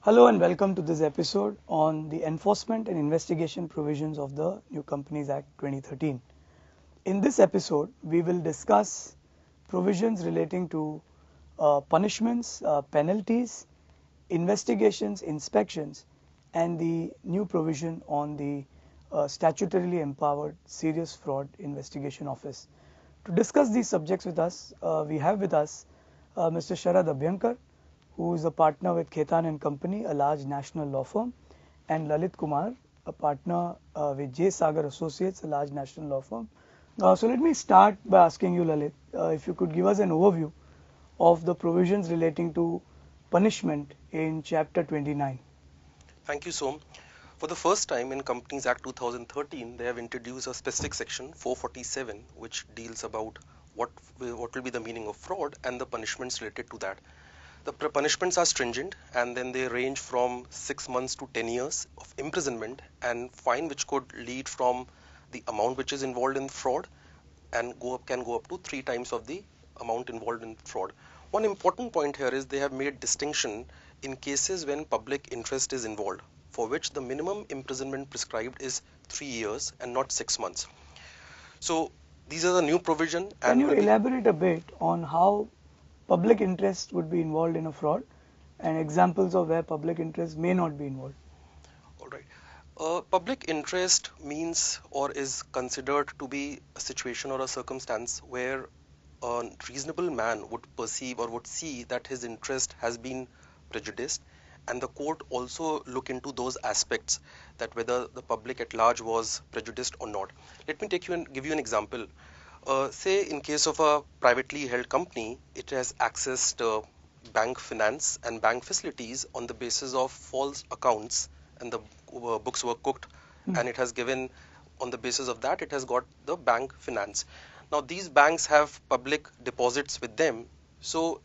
Hello and welcome to this episode on the enforcement and investigation provisions of the New Companies Act 2013. In this episode, we will discuss provisions relating to punishments, penalties, investigations, inspections, and the new provision on the statutorily empowered Serious Fraud Investigation Office. To discuss these subjects with us, we have with us Mr. Sharad Abhyankar, who is a partner with Khetan and Company, a large national law firm, and Lalit Kumar, a partner with J. Sagar Associates, a large national law firm. So let me start by asking you, Lalit, if you could give us an overview of the provisions relating to punishment in Chapter 29. Thank you, Som. For the first time in Companies Act 2013, they have introduced a specific section 447, which deals about what will be the meaning of fraud and the punishments related to that. The punishments are stringent, and then they range from 6 months to 10 years of imprisonment and fine, which could lead from the amount which is involved in fraud and can go up to 3 times of the amount involved in fraud. One important point here is they have made distinction in cases when public interest is involved, for which the minimum imprisonment prescribed is 3 years and not 6 months. So these are the new provision. Can you elaborate a bit on how public interest would be involved in a fraud and examples of where public interest may not be involved? All right. Public interest means or is considered to be a situation or a circumstance where a reasonable man would perceive or would see that his interest has been prejudiced, and the court also look into those aspects, that whether the public at large was prejudiced or not. Let me give you an example. Say in case of a privately held company, it has accessed bank finance and bank facilities on the basis of false accounts, and the books were cooked, and it has given, on the basis of that, it has got the bank finance. Now these banks have public deposits with them, so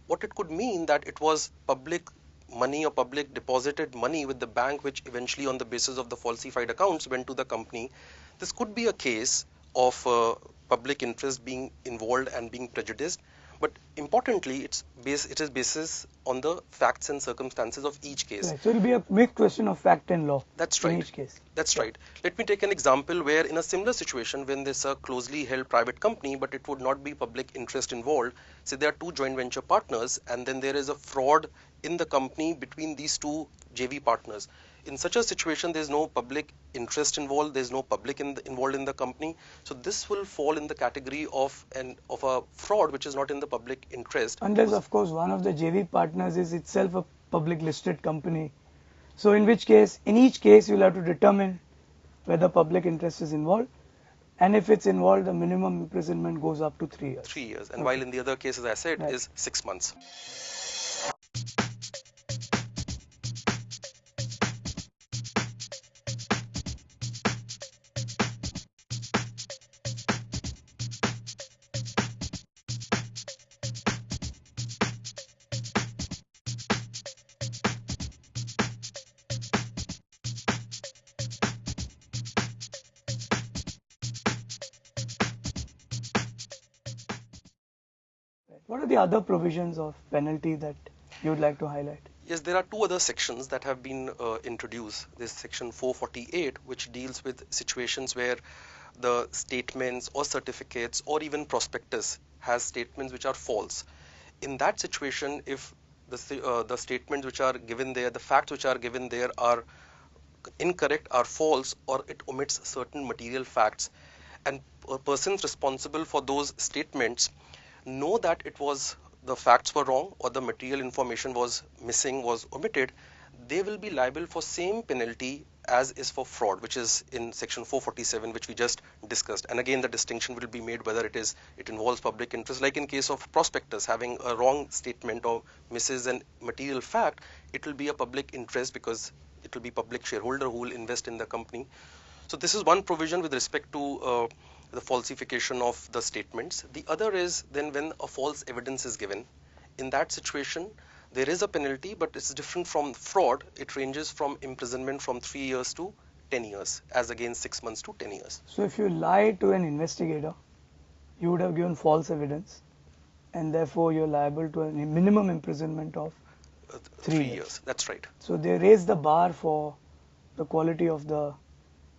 what it could mean that it was public money or public deposited money with the bank, which eventually on the basis of the falsified accounts went to the company. This could be a case of public interest being involved and being prejudiced, but importantly it is basis on the facts and circumstances of each case. Right. So it will be a mixed question of fact and law. That's right. In each case. That's right. Let me take an example where in a similar situation when there's a closely held private company but it would not be public interest involved. Say there are two joint venture partners and then there is a fraud in the company between these two JV partners. In such a situation, there's no public interest involved, there's no public involved in the company. So this will fall in the category of a fraud which is not in the public interest. Unless, of course, one of the JV partners is itself a public listed company. So in which case, in each case, you'll have to determine whether public interest is involved. And if it's involved, the minimum imprisonment goes up to 3 years. 3 years. And while in the other case, as I said, is 6 months. What are the other provisions of penalty that you would like to highlight? Yes, there are two other sections that have been introduced. There's section 448, which deals with situations where the statements or certificates or even prospectus has statements which are false. In that situation, if the statements which are given there, the facts which are given there are incorrect, are false, or it omits certain material facts, and persons responsible for those statements know that the facts were wrong or the material information was missing, was omitted, they will be liable for same penalty as is for fraud, which is in section 447, which we just discussed. And again, the distinction will be made whether it involves public interest. Like in case of prospectus having a wrong statement or misses an material fact, it will be a public interest because it will be public shareholder who will invest in the company. So this is one provision with respect to the falsification of the statements. The other is then when a false evidence is given. In that situation, there is a penalty, but it's different from fraud. It ranges from imprisonment from 3 years to 10 years, as against 6 months to 10 years. So if you lie to an investigator, you would have given false evidence, and therefore you're liable to a minimum imprisonment of 3 years. That's right. So they raise the bar for the quality of the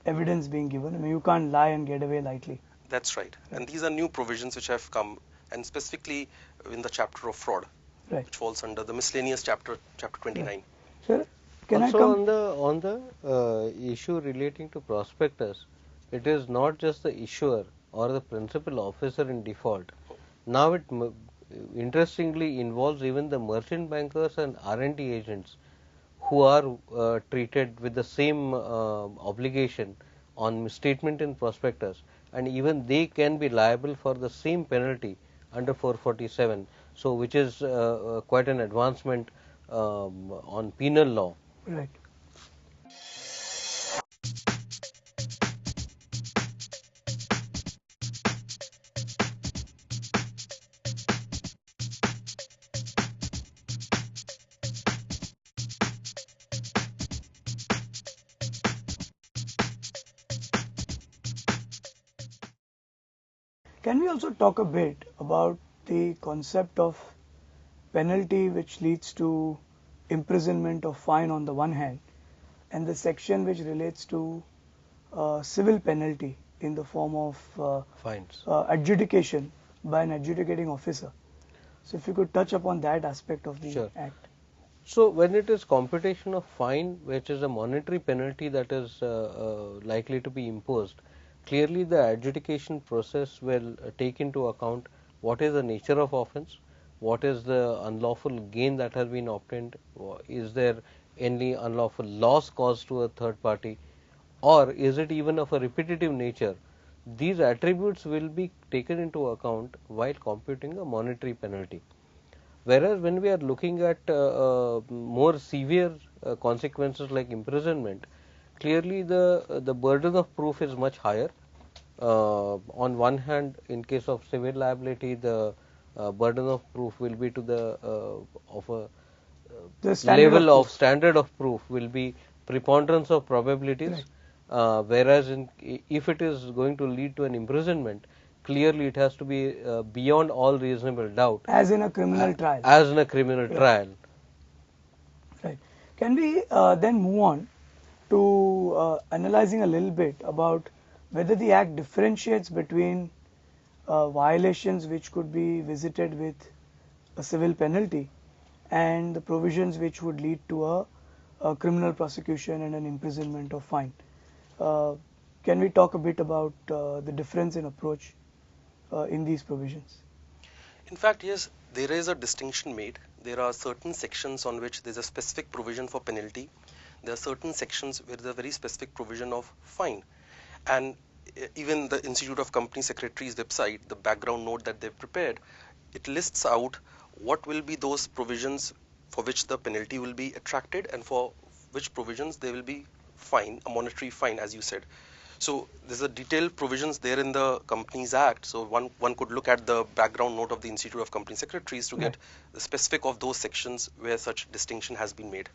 evidence being given. I mean, you can't lie and get away lightly. That's right. And these are new provisions which have come, and specifically in the chapter of fraud, which falls under the miscellaneous chapter 29. Right. Sir, can also I come? on the issue relating to prospectus, it is not just the issuer or the principal officer in default. Now it interestingly involves even the merchant bankers and R&D agents who are treated with the same obligation on misstatement in prospectus, and even they can be liable for the same penalty under 447. So, which is quite an advancement on penal law. Right. Can we also talk a bit about the concept of penalty which leads to imprisonment or fine on the one hand, and the section which relates to civil penalty in the form of Fines. Adjudication by an adjudicating officer? So if you could touch upon that aspect of the Sure. Act. So, when it is computation of fine, which is a monetary penalty that is likely to be imposed, clearly the adjudication process will take into account what is the nature of offence, what is the unlawful gain that has been obtained, is there any unlawful loss caused to a third party, or is it even of a repetitive nature. These attributes will be taken into account while computing a monetary penalty. Whereas when we are looking at more severe consequences like imprisonment, clearly the burden of proof is much higher. On one hand, in case of civil liability, the burden of proof will be to The standard level of of standard of proof will be preponderance of probabilities. Whereas if it is going to lead to an imprisonment, clearly it has to be beyond all reasonable doubt. As in a criminal trial. As in a criminal trial. Right. Can we then move on to analyzing a little bit about whether the Act differentiates between violations which could be visited with a civil penalty and the provisions which would lead to a criminal prosecution and an imprisonment or fine? Can we talk a bit about the difference in approach in these provisions? In fact, yes, there is a distinction made. There are certain sections on which there is a specific provision for penalty. There are certain sections where there is a very specific provision of fine. And even the Institute of Company Secretary's website, the background note that they've prepared, it lists out what will be those provisions for which the penalty will be attracted and for which provisions there will be fine, a monetary fine, as you said. So there's a detailed provisions there in the Companies Act. So one could look at the background note of the Institute of Company Secretaries to get the specific of those sections where such distinction has been made.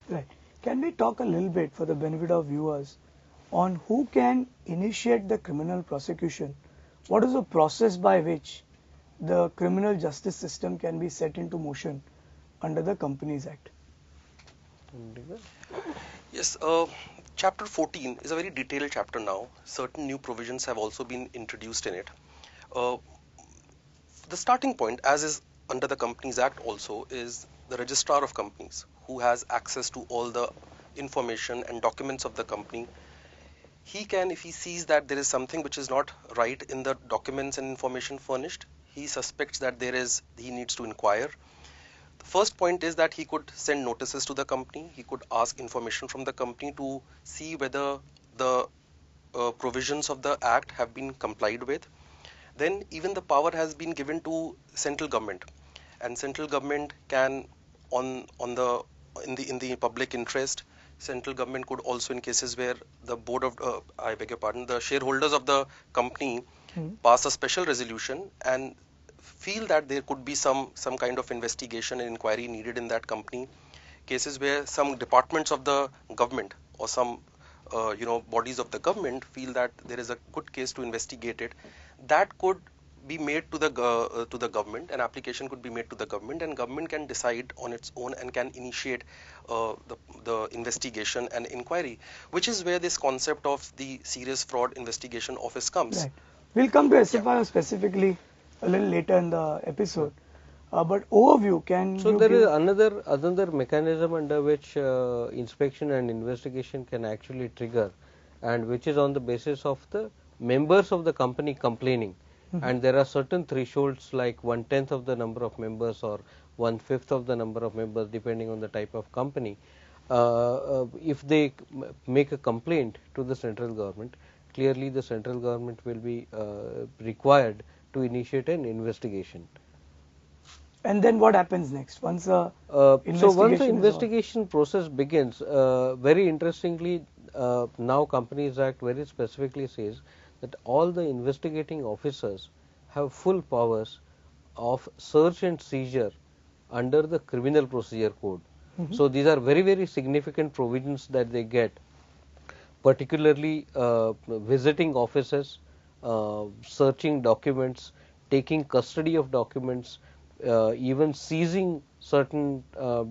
Right. Can we talk a little bit for the benefit of viewers on who can initiate the criminal prosecution? What is the process by which the criminal justice system can be set into motion under the Companies Act? Yes, chapter 14 is a very detailed chapter now. Certain new provisions have also been introduced in it. The starting point, as is under the Companies Act also, is the registrar of companies who has access to all the information and documents of the company. He can, if he sees that there is something which is not right in the documents and information furnished, he suspects that he needs to inquire. The first point is that he could send notices to the company. He could ask information from the company to see whether the provisions of the Act have been complied with. Then even the power has been given to central government, and central government can, in the public interest, central government could also, in cases where the board of, I beg your pardon, the shareholders of the company pass a special resolution and feel that there could be some kind of investigation and inquiry needed in that company, cases where some departments of the government or some bodies of the government feel that there is a good case to investigate it, that could be made to the government. An application could be made to the government, and government can decide on its own and can initiate the investigation and inquiry, which is where this concept of the Serious Fraud Investigation Office comes. Right. We'll come to SFIO specifically a little later in the episode. But overview, can So you there give... is another mechanism under which inspection and investigation can actually trigger, and which is on the basis of the members of the company complaining. And there are certain thresholds like 1/10 of the number of members or 1/5 of the number of members, depending on the type of company. If they make a complaint to the central government, clearly the central government will be required to initiate an investigation. And then what happens next? Once a So once the investigation is investigation process begins, very interestingly, now Companies Act very specifically says that all the investigating officers have full powers of search and seizure under the Criminal Procedure Code. So these are very significant provisions that they get, particularly visiting offices, searching documents, taking custody of documents, even seizing certain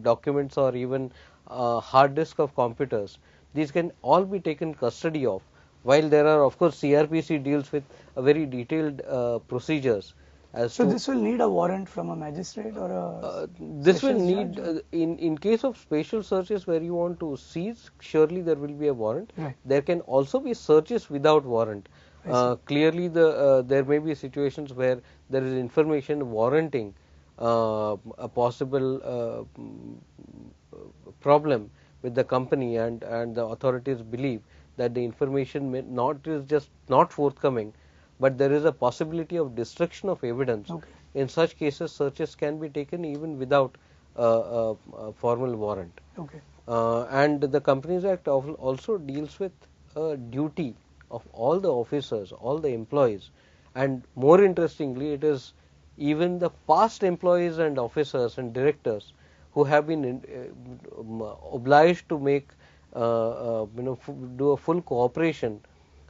documents or even hard disk of computers. These can all be taken custody of, while there are, of course, CRPC deals with a very detailed procedures as So to... this will need a warrant from a magistrate or a this will sessions need, judge? in case of special searches where you want to seize, surely there will be a warrant. Right. There can also be searches without warrant. Clearly there may be situations where there is information warranting a possible problem with the company, and the authorities believe that the information may not forthcoming, but there is a possibility of destruction of evidence. Okay. In such cases, searches can be taken even without a formal warrant. Okay. And the Companies Act also deals with a duty of all the officers, all the employees, and more interestingly, it is even the past employees and officers and directors who have been obliged to make do a full cooperation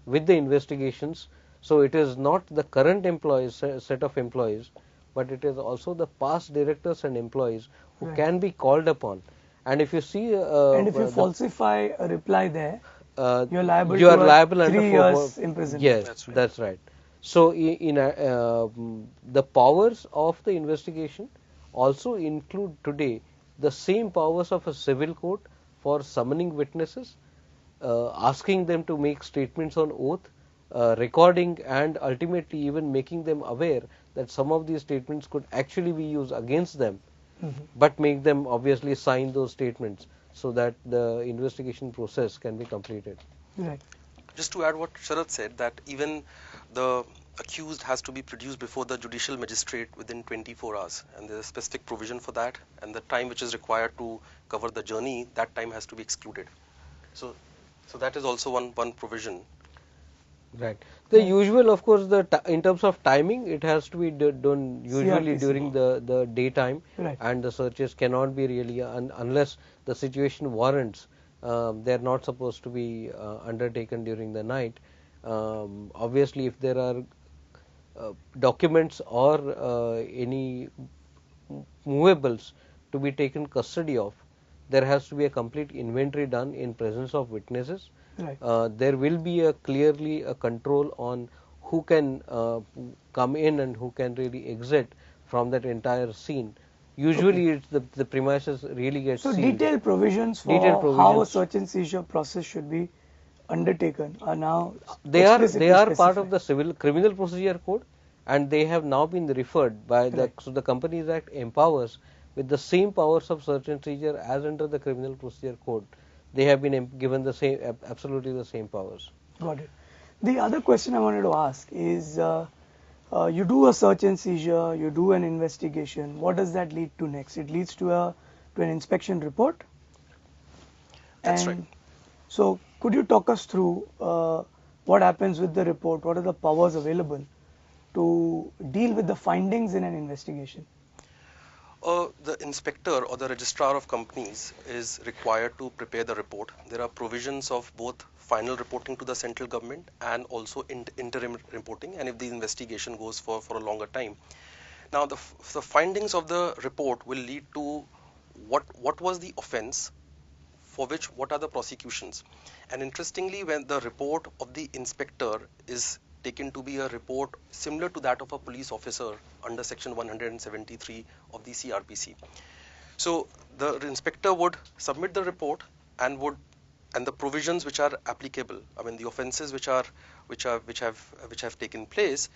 with the investigations. So it is not the current employees, set of employees, but it is also the past directors and employees who Right. can be called upon. And if you see, And if you falsify a reply there, you're liable you are to liable 3 under years imprisonment. Yes, that's right. So in the powers of the investigation also include today the same powers of a civil court for summoning witnesses, asking them to make statements on oath, recording, and ultimately even making them aware that some of these statements could actually be used against them, but make them obviously sign those statements so that the investigation process can be completed. Right. Just to add what Sharath said, that even the accused has to be produced before the judicial magistrate within 24 hours, and there's a specific provision for that, and the time which is required to cover the journey, that time has to be excluded. So that is also one provision. Right. The usual, of course, in terms of timing, it has to be done usually CRPC. during the daytime, Right. and the searches cannot be really unless the situation warrants. They are not supposed to be undertaken during the night. Obviously, if there are documents or any movables to be taken custody of, there has to be a complete inventory done in presence of witnesses. Right. There will be clearly a control on who can come in and who can really exit from that entire scene. Usually, it's the premises really get So sealed. detailed provisions for Detailed how a provisions. search and seizure process should be undertaken are now They are explicitly part of specified. the Criminal Procedure Code, and they have now been referred by Correct. so the Companies Act empowers with the same powers of search and seizure as under the Criminal Procedure Code. They have been given the same, absolutely the same powers. Got it. The other question I wanted to ask is, you do a search and seizure, you do an investigation. What does that lead to next? It leads to an inspection report. That's right. And so could you talk us through what happens with the report? What are the powers available to deal with the findings in an investigation? The inspector or the registrar of companies is required to prepare the report. There are provisions of both final reporting to the central government and also interim reporting, and if the investigation goes for a longer time. Now, the findings of the report will lead to what was the offense, for which what are the prosecutions. And interestingly, when the report of the inspector is taken to be a report similar to that of a police officer under section 173 of the CRPC. So the inspector would submit the report and the provisions which are applicable, I mean the offences which have taken place,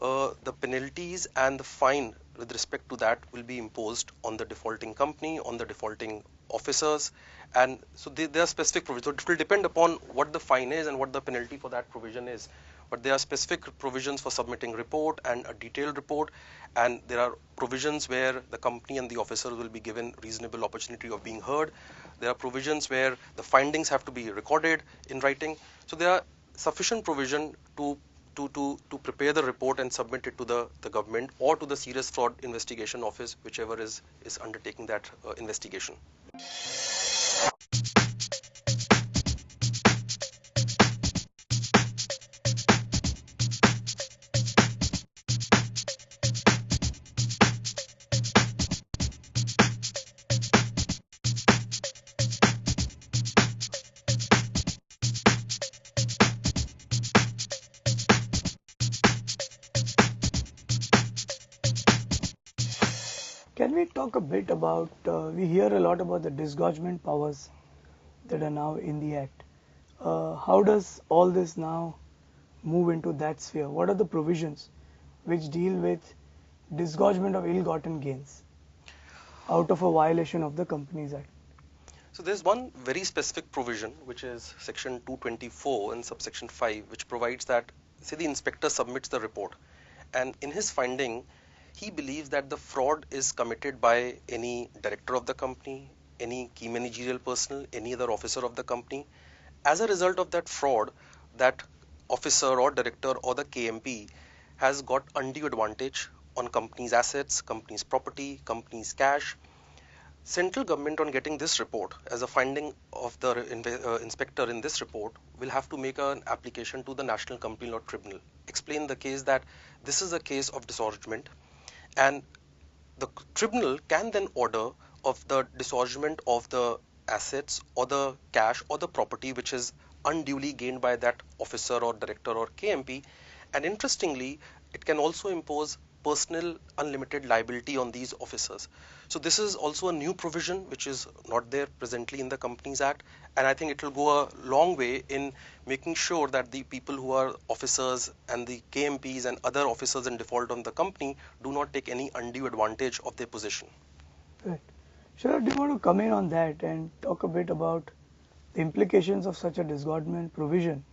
the penalties and the fine with respect to that will be imposed on the defaulting company, on the defaulting officers, and so there are specific provisions. So it will depend upon what the fine is and what the penalty for that provision is. But there are specific provisions for submitting report and a detailed report, and there are provisions where the company and the officers will be given reasonable opportunity of being heard. There are provisions where the findings have to be recorded in writing. So there are sufficient provision to prepare the report and submit it to the government or to the Serious Fraud Investigation Office, whichever is undertaking that investigation. Can we talk a bit about, we hear a lot about the disgorgement powers that are now in the Act. How does all this now move into that sphere? What are the provisions which deal with disgorgement of ill-gotten gains out of a violation of the Companies Act? So there's one very specific provision, which is section 224 and subsection 5, which provides that, say the inspector submits the report, and in his finding, he believes that the fraud is committed by any director of the company, any key managerial personnel, any other officer of the company. As a result of that fraud, that officer or director or the KMP has got undue advantage on company's assets, company's property, company's cash. Central government, on getting this report as a finding of the inspector in this report, will have to make an application to the National Company Law Tribunal, explain the case that this is a case of disgorgement, and the tribunal can then order of the disgorgement of the assets or the cash or the property which is unduly gained by that officer or director or KMP. And interestingly, it can also impose personal unlimited liability on these officers. So this is also a new provision which is not there presently in the Companies Act, and I think it will go a long way in making sure that the people who are officers and the KMPs and other officers in default on the company do not take any undue advantage of their position. Right. Sharad, do you want to come in on that and talk a bit about the implications of such a disgorgement provision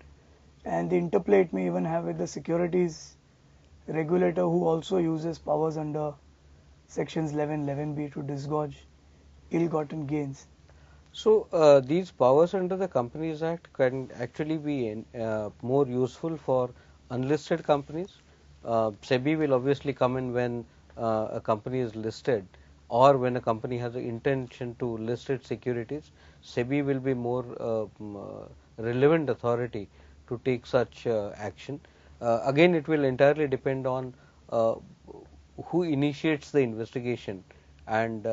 and the interplay it may even have with the securities regulator, who also uses powers under sections 11, 11B to disgorge ill-gotten gains? So these powers under the Companies Act can actually be more useful for unlisted companies. SEBI will obviously come in when a company is listed, or when a company has an intention to list its securities. SEBI will be more relevant authority to take such action. Again, it will entirely depend on who initiates the investigation, and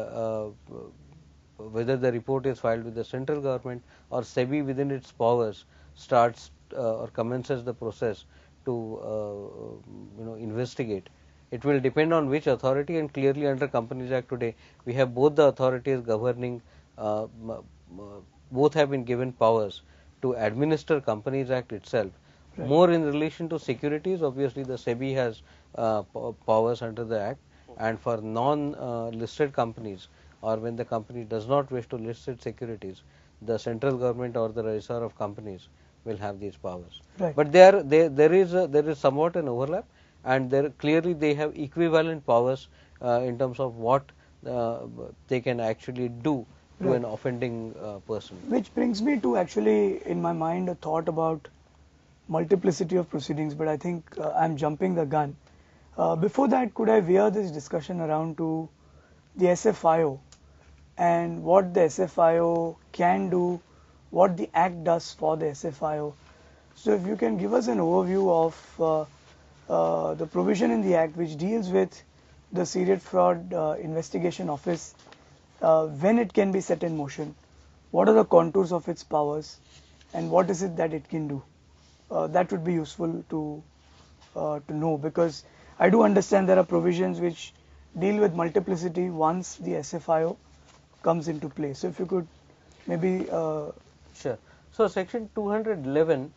whether the report is filed with the central government or SEBI within its powers starts or commences the process to investigate. It will depend on which authority, and clearly under Companies Act today we have both the authorities governing, both have been given powers to administer Companies Act itself. Right. More in relation to securities, obviously the SEBI has powers under the Act, and for non-listed companies, or when the company does not wish to list its securities, the central government or the registrar of companies will have these powers. Right. But there is somewhat an overlap, and clearly they have equivalent powers in terms of what they can actually do to Right. an offending person. Which brings me to actually, in my mind, a thought about multiplicity of proceedings, but I think I'm jumping the gun. Before that, could I veer this discussion around to the SFIO and what the SFIO can do, what the Act does for the SFIO? So if you can give us an overview of the provision in the Act which deals with the Serious Fraud Investigation Office, when it can be set in motion, what are the contours of its powers, and what is it that it can do? That would be useful to know, because I do understand there are provisions which deal with multiplicity once the SFIO comes into play. So if you could maybe Sure. So section 211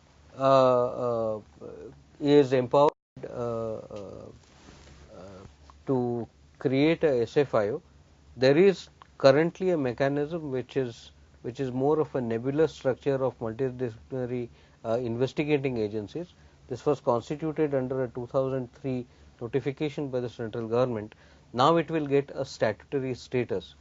is empowered to create a SFIO. There is currently a mechanism which is more of a nebulous structure of multidisciplinary investigating agencies. This was constituted under a 2003 notification by the central government. Now it will get a statutory status.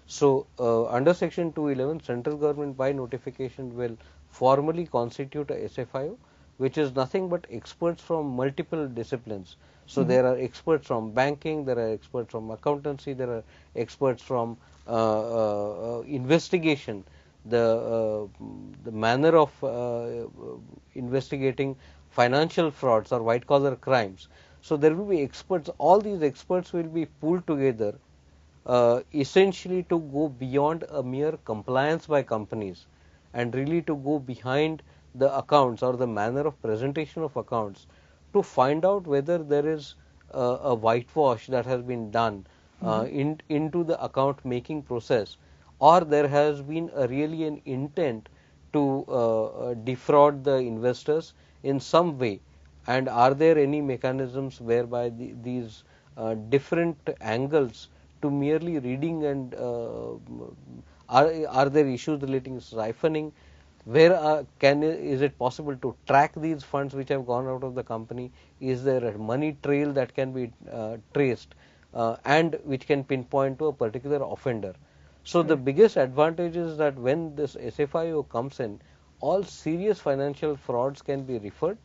So, under section 211, central government by notification will formally constitute a SFIO, which is nothing but experts from multiple disciplines. So, there are experts from banking, there are experts from accountancy, there are experts from investigation, the manner of investigating financial frauds or white collar crimes. So, there will be experts, all these experts will be pooled together essentially to go beyond a mere compliance by companies and really to go behind the accounts or the manner of presentation of accounts to find out whether there is a whitewash that has been done into the account making process, or there has been really an intent to defraud the investors in some way, and are there any mechanisms whereby these different angles to merely reading, and are there issues relating to siphoning, where is it possible to track these funds which have gone out of the company, is there a money trail that can be traced and which can pinpoint to a particular offender. So the biggest advantage is that when this SFIO comes in, all serious financial frauds can be referred,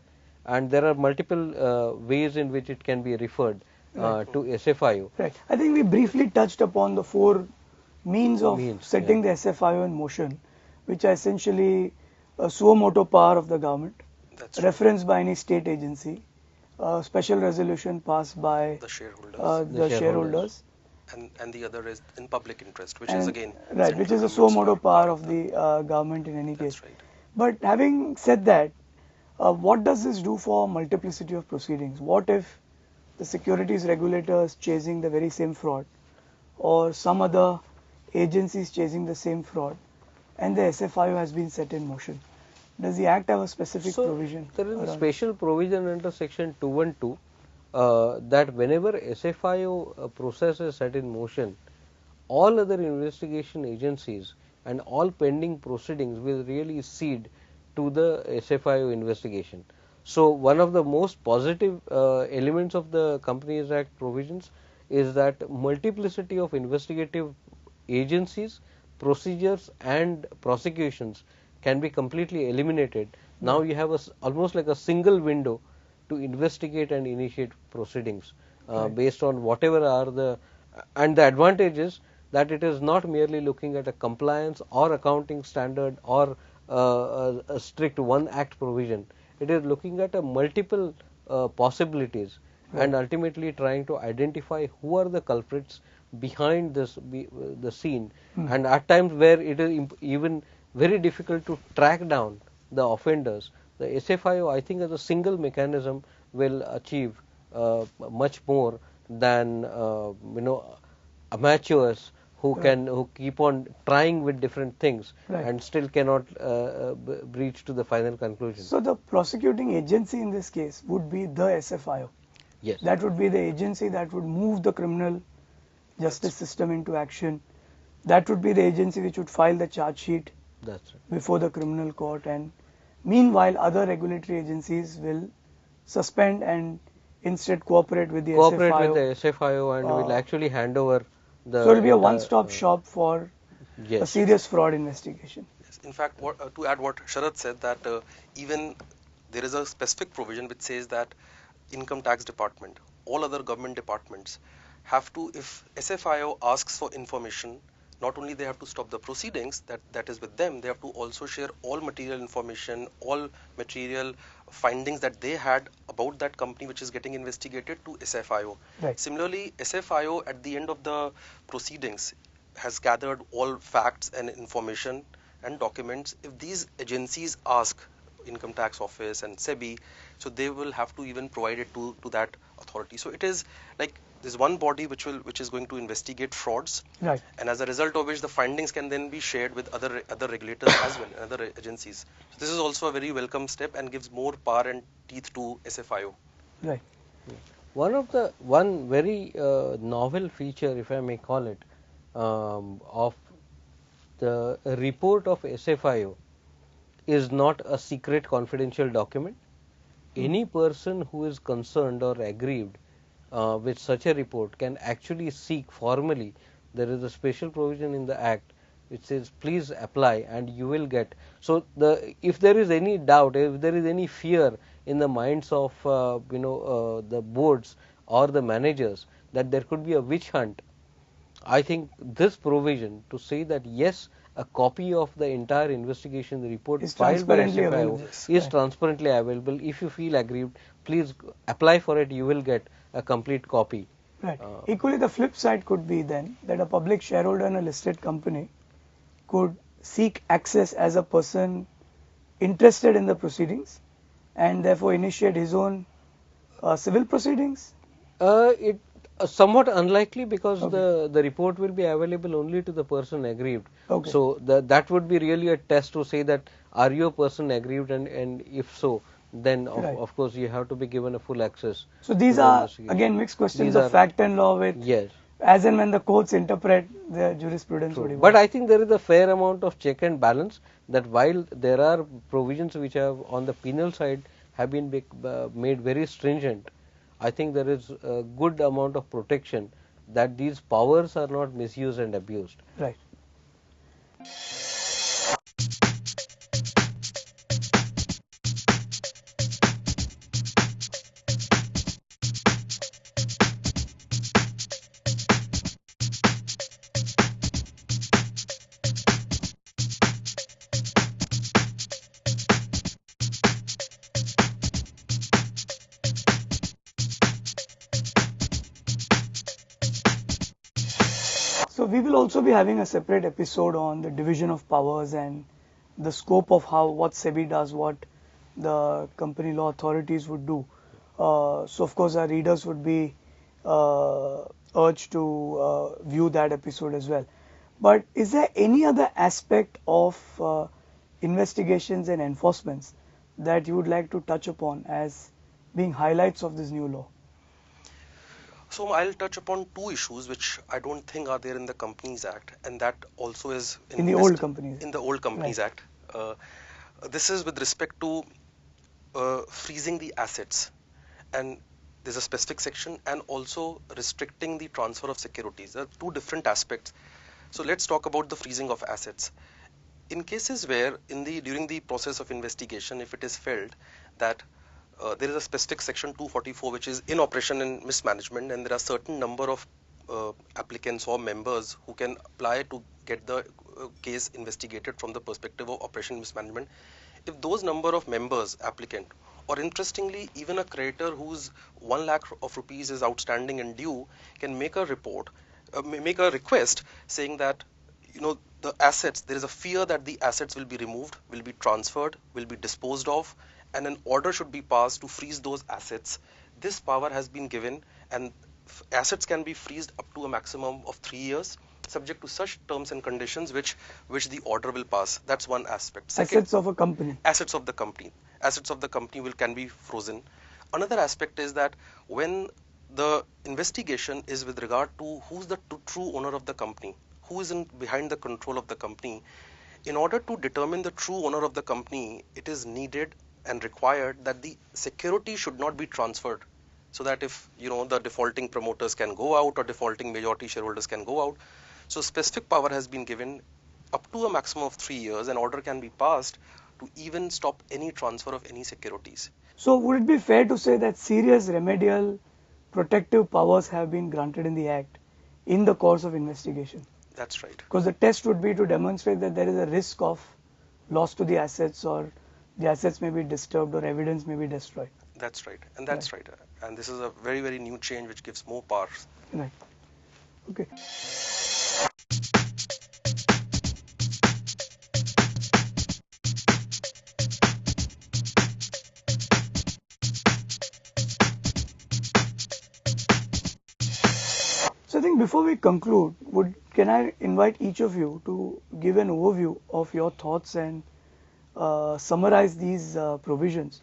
and there are multiple ways in which it can be referred to SFIO. right. I think we briefly touched upon the four means of setting yeah. the SFIO in motion, which are essentially a suo motu power of the government, That's referenced by any state agency, special resolution passed by the shareholders, the shareholders, and the other is in public interest, which and is again right, which central is a suo government's motu power of the government in any case. That's right. But having said that, what does this do for multiplicity of proceedings? What if the securities regulators chasing the very same fraud, or some other agencies chasing the same fraud, and the SFIO has been set in motion? Does the Act have a specific provision? There is a around- special provision under section 212 that whenever SFIO process is set in motion, all other investigation agencies and all pending proceedings will really cede to the SFIO investigation. So one of the most positive elements of the Companies Act provisions is that multiplicity of investigative agencies, procedures and prosecutions can be completely eliminated. Now you have almost like a single window to investigate and initiate proceedings based on whatever are the, and the advantage is that it is not merely looking at a compliance or accounting standard or a strict one act provision. It is looking at a multiple possibilities and ultimately trying to identify who are the culprits behind this the scene, and at times where it is even very difficult to track down the offenders. The SFIO, I think, as a single mechanism will achieve much more than amateurs who keep on trying with different things and still cannot reach to the final conclusion. So the prosecuting agency in this case would be the SFIO. Yes. That would be the agency that would move the criminal justice system into action. That would be the agency which would file the charge sheet That's right. before the criminal court, and meanwhile other regulatory agencies will suspend and instead cooperate with the SFIO. With the SFIO and will actually hand over the. So it will be a one-stop shop for a Yes. serious fraud investigation. Yes. In fact, to add what Sharad said, that even there is a specific provision which says that income tax department, all other government departments have to, if SFIO asks for information, not only they have to stop the proceedings that is with them, they have to also share all material information, all material findings that they had about that company which is getting investigated to SFIO. Right. Similarly, SFIO at the end of the proceedings has gathered all facts and information and documents. If these agencies ask, income tax office and SEBI, so they will have to even provide it to that authority. So it is like there's one body which is going to investigate frauds, Right. and as a result of which the findings can then be shared with other regulators as well, and other agencies. So this is also a very welcome step and gives more power and teeth to SFIO. Right. One very novel feature, if I may call it, of the report of SFIO is not a secret confidential document. Any person who is concerned or aggrieved with such a report can actually seek formally. There is a special provision in the Act which says please apply and you will get. So if there is any doubt, if there is any fear in the minds of the boards or the managers that there could be a witch hunt, I think this provision to say that yes, a copy of the entire investigation report Is filed by transparently SFIO available. is Right. transparently available. If you feel aggrieved, please apply for it. You will get a complete copy. Right. Equally, the flip side could be then that a public shareholder in a listed company could seek access as a person interested in the proceedings and therefore initiate his own civil proceedings. It somewhat unlikely because Okay. the report will be available only to the person aggrieved. Okay. So that would be really a test to say that are you a person aggrieved, and if so, then Right. of course you have to be given a full access. So these to the are investigation. again mixed questions These of are- fact and law with Yes. as and when the courts interpret the jurisprudence True. would evolve. But I think there is a fair amount of check and balance that while there are provisions which have on the penal side have been made very stringent, I think there is a good amount of protection that these powers are not misused and abused. Right. So we will also be having a separate episode on the division of powers and the scope of what SEBI does, what the company law authorities would do. So of course our readers would be urged to view that episode as well. But is there any other aspect of investigations and enforcements that you would like to touch upon as being highlights of this new law? So I'll touch upon two issues which I don't think are there in the Companies Act, and that also is In the old Companies in the old Companies Right. Act. This is with respect to freezing the assets, and there's a specific section, and also restricting the transfer of securities. There are two different aspects. So let's talk about the freezing of assets. In cases where during the process of investigation, if it is felt that there is a specific section 244 which is in operation and mismanagement, and there are certain number of applicants or members who can apply to get the case investigated from the perspective of operation mismanagement. If those number of members applicant, or interestingly even a creditor whose 1 lakh of rupees is outstanding and due, can make a report, make a request saying that the assets, there is a fear that the assets will be removed, will be transferred, will be disposed of, and an order should be passed to freeze those assets. This power has been given, and assets can be freezed up to a maximum of 3 years, subject to such terms and conditions which the order will pass. That's one aspect. Second, Assets of a company. assets of the company can be frozen. Another aspect is that when the investigation is with regard to who's the true owner of the company, who is behind the control of the company, in order to determine the true owner of the company, it is needed and required that the security should not be transferred, so that if the defaulting promoters can go out or defaulting majority shareholders can go out. So specific power has been given up to a maximum of 3 years, an order can be passed to even stop any transfer of any securities. So would it be fair to say that serious remedial protective powers have been granted in the Act in the course of investigation? That's right. Because the test would be to demonstrate that there is a risk of loss to the assets, or the assets may be disturbed, or evidence may be destroyed. That's right. And that's right. And this is a very, very new change which gives more powers. Right. Okay. So I think before we conclude, can I invite each of you to give an overview of your thoughts and summarize these provisions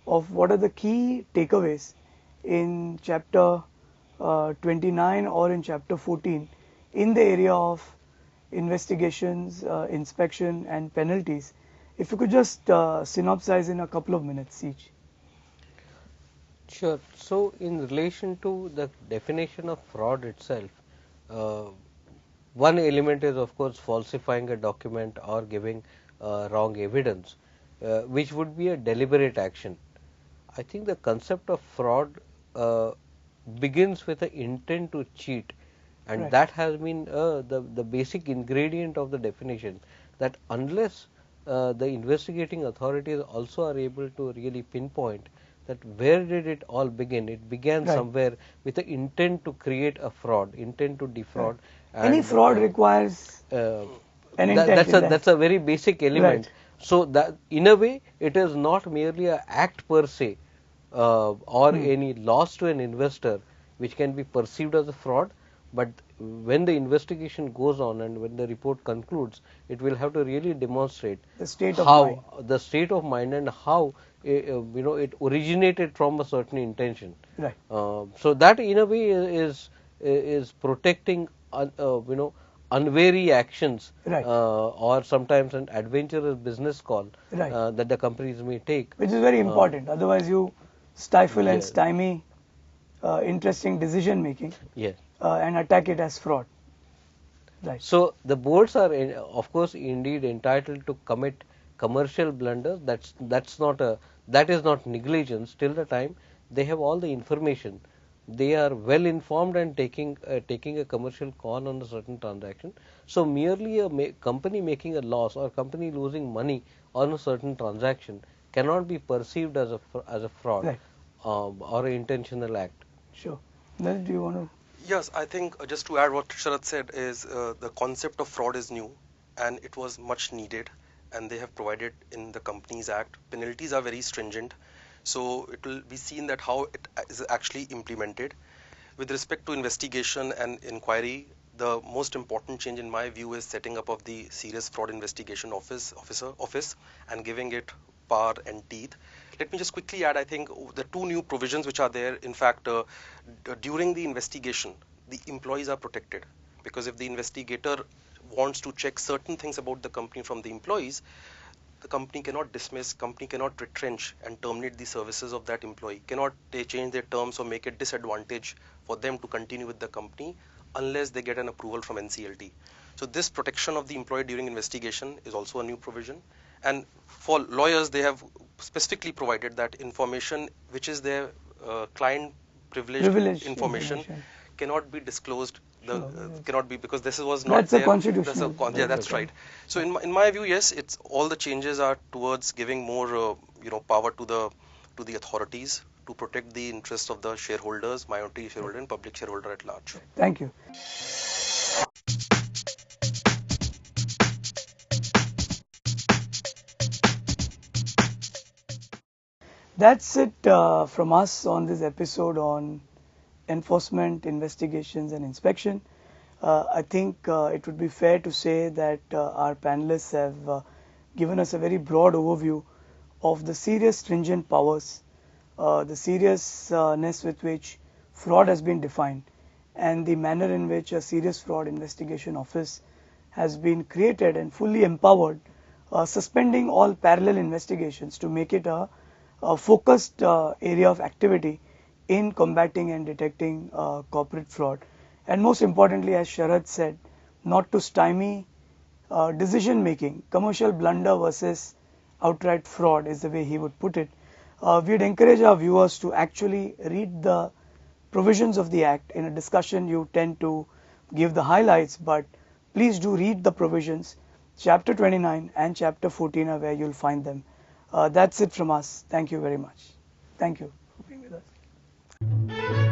of what are the key takeaways in chapter 29 or in chapter 14 in the area of investigations, inspection and penalties. If you could just synopsize in a couple of minutes each. Sure. So, in relation to the definition of fraud itself, one element is of course falsifying a document or giving wrong evidence, which would be a deliberate action. I think the concept of fraud begins with the intent to cheat, and Right. that has been the basic ingredient of the definition, that unless the investigating authorities also are able to really pinpoint that where did it all begin. It began Right. somewhere with the intent to create a fraud, intent to defraud. Right. Any fraud requires an intent. That's a very basic element. Right. So that in a way it is not merely an act per se or any loss to an investor which can be perceived as a fraud, but when the investigation goes on and when the report concludes, it will have to really demonstrate The state of how mind. the state of mind and how it originated from a certain intention. Right. So that in a way is protecting unwary actions, Right. or sometimes an adventurous business call Right. that the companies may take. Which is very important. Otherwise, you stifle and Yes. stymie interesting decision making Yes. and attack it as fraud. Right. So the boards are, of course, indeed entitled to commit commercial blunders. That is not negligence. Till the time they have all the information, they are well informed and taking a commercial call on a certain transaction. So merely a company making a loss or company losing money on a certain transaction cannot be perceived as a fraud, Right. or an intentional act. Sure. Then do you want to? Yes, I think just to add what Sharad said is the concept of fraud is new and it was much needed, and they have provided in the Companies Act. Penalties are very stringent, so it will be seen that how it is actually implemented. With respect to investigation and inquiry, the most important change in my view is setting up of the Serious Fraud Investigation Office and giving it power and teeth. Let me just quickly add, I think the two new provisions which are there, in fact, during the investigation, the employees are protected, because if the investigator wants to check certain things about the company from the employees, the company cannot dismiss, company cannot retrench and terminate the services of that employee, cannot they change their terms or make it disadvantage for them to continue with the company unless they get an approval from NCLT. So this protection of the employee during investigation is also a new provision. And for lawyers, they have specifically provided that information which is their client privileged information cannot be disclosed. Cannot be, because this was not That's a constitutional. yeah, that's right. So in my view, yes, it's all the changes are towards giving more power to the authorities to protect the interests of the shareholders, minority shareholder and public shareholder at large. Thank you. That's it from us on this episode on enforcement, investigations and inspection. I think it would be fair to say that our panelists have given us a very broad overview of the serious stringent powers, the seriousness with which fraud has been defined, and the manner in which a serious fraud investigation office has been created and fully empowered, suspending all parallel investigations to make it a focused area of activity in combating and detecting corporate fraud. And most importantly, as Sharad said, not to stymie decision making, commercial blunder versus outright fraud is the way he would put it. We'd encourage our viewers to actually read the provisions of the Act. In a discussion, you tend to give the highlights, but please do read the provisions. Chapter 29 and Chapter 14 are where you'll find them. That's it from us. Thank you very much. Thank you for being with us.